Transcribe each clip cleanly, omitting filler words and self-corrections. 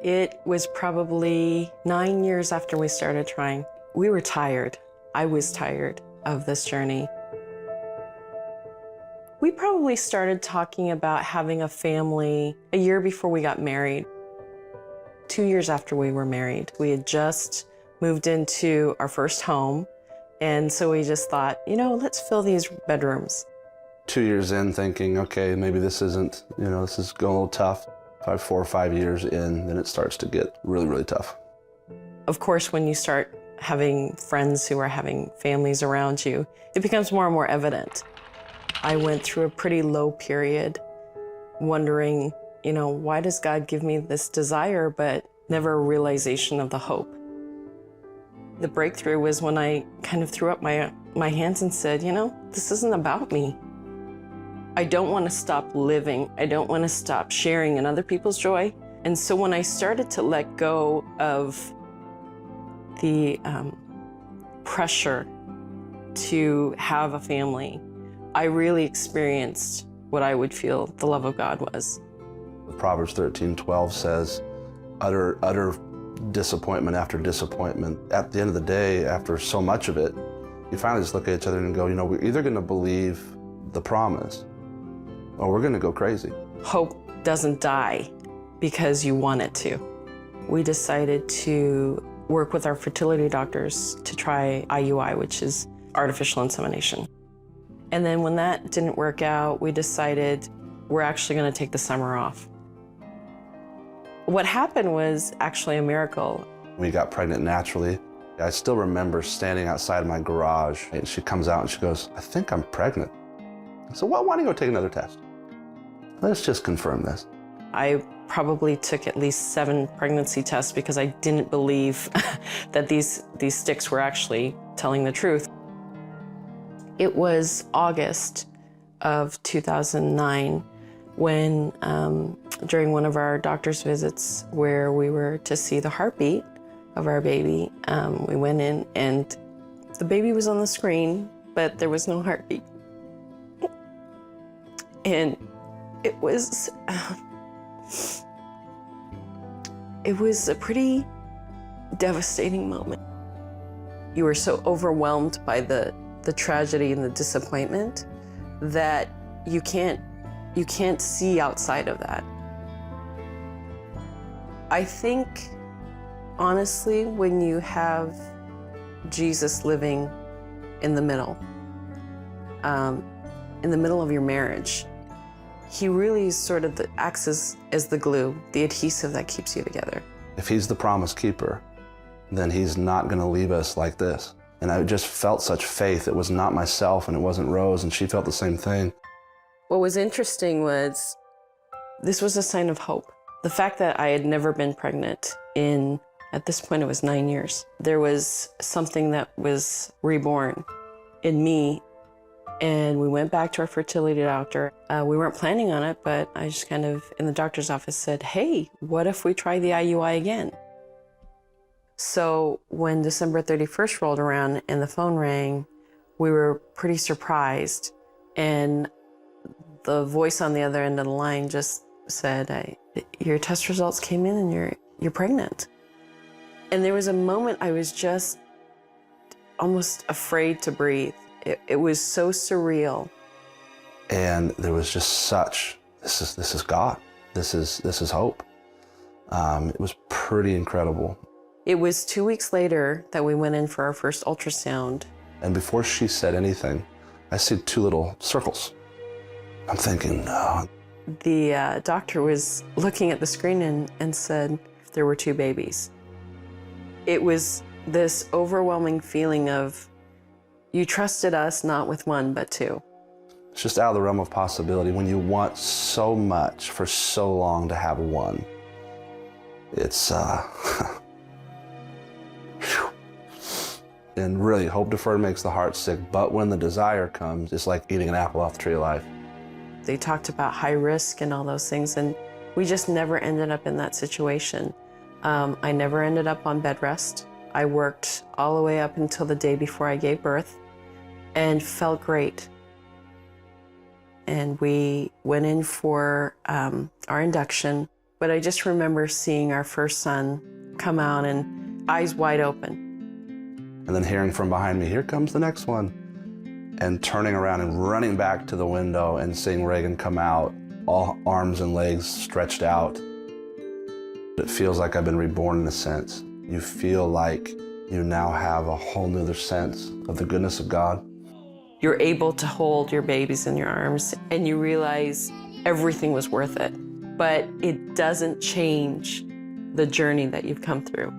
It was probably 9 years after we started trying. We were tired. I was tired of this journey. We probably started talking about having a family a year before we got married. 2 years after we were married. We had just moved into our first home, and so we just thought, let's fill these bedrooms. 2 years in thinking, okay, maybe this isn't, this is going a little tough. 4 or 5 years in, then it starts to get really, really tough. Of course, when you start having friends who are having families around you, it becomes more and more evident. I went through a pretty low period, wondering, why does God give me this desire, but never a realization of the hope? The breakthrough was when I kind of threw up my hands and said, this isn't about me. I don't want to stop living. I don't want to stop sharing in other people's joy. And so when I started to let go of the pressure to have a family, I really experienced what I would feel the love of God was. Proverbs 13:12 says, utter disappointment after disappointment. At the end of the day, after so much of it, you finally just look at each other and go, we're either going to believe the promise or we're going to go crazy. Hope doesn't die because you want it to. We decided to work with our fertility doctors to try IUI, which is artificial insemination. And then when that didn't work out, we decided we're actually going to take the summer off. What happened was actually a miracle. We got pregnant naturally. I still remember standing outside my garage, and she comes out and she goes, I think I'm pregnant. So why don't you go take another test? Let's just confirm this. I probably took at least 7 pregnancy tests because I didn't believe that these sticks were actually telling the truth. It was August of 2009 when, during one of our doctor's visits where we were to see the heartbeat of our baby, we went in and the baby was on the screen, but there was no heartbeat. And it was a pretty devastating moment. You were so overwhelmed by the tragedy and the disappointment that you can't see outside of that. I think, honestly, when you have Jesus living in the middle of your marriage, he really sort of acts as the glue, the adhesive that keeps you together. If he's the promise keeper, then he's not going to leave us like this. And I just felt such faith. It was not myself and it wasn't Rose, and she felt the same thing. What was interesting was this was a sign of hope. The fact that I had never been pregnant at this point it was 9 years. There was something that was reborn in me. And we went back to our fertility doctor. We weren't planning on it, but I just kind of, in the doctor's office, said, hey, what if we try the IUI again? So when December 31st rolled around and the phone rang, we were pretty surprised. And the voice on the other end of the line just said, your test results came in and you're pregnant. And there was a moment I was just almost afraid to breathe. It was so surreal. And there was just this is God. This is hope. It was pretty incredible. It was 2 weeks later that we went in for our first ultrasound. And before she said anything, I see 2 little circles. I'm thinking, no. The doctor was looking at the screen and said there were 2 babies. It was this overwhelming feeling of, you trusted us not with 1, but 2. It's just out of the realm of possibility. When you want so much for so long to have 1, it's, and really, hope deferred makes the heart sick, but when the desire comes, it's like eating an apple off the tree of life. They talked about high risk and all those things, and we just never ended up in that situation. I never ended up on bed rest. I worked all the way up until the day before I gave birth and felt great. And we went in for our induction, But I just remember seeing our first son come out and eyes wide open. And then hearing from behind me, here comes the next one. And turning around and running back to the window and seeing Reagan come out, all arms and legs stretched out. It feels like I've been reborn in a sense. You feel like you now have a whole nother sense of the goodness of God. You're able to hold your babies in your arms and you realize everything was worth it. But it doesn't change the journey that you've come through.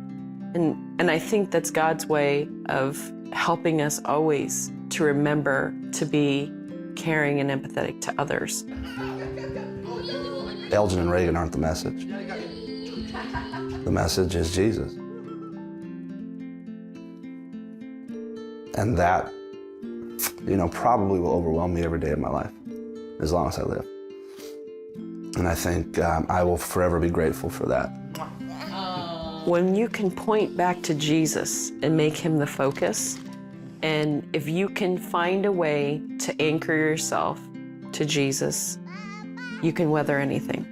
And I think that's God's way of helping us always to remember to be caring and empathetic to others. Elgin and Reagan aren't the message. The message is Jesus. And that, probably will overwhelm me every day of my life, as long as I live. And I think I will forever be grateful for that. When you can point back to Jesus and make him the focus, and if you can find a way to anchor yourself to Jesus, you can weather anything.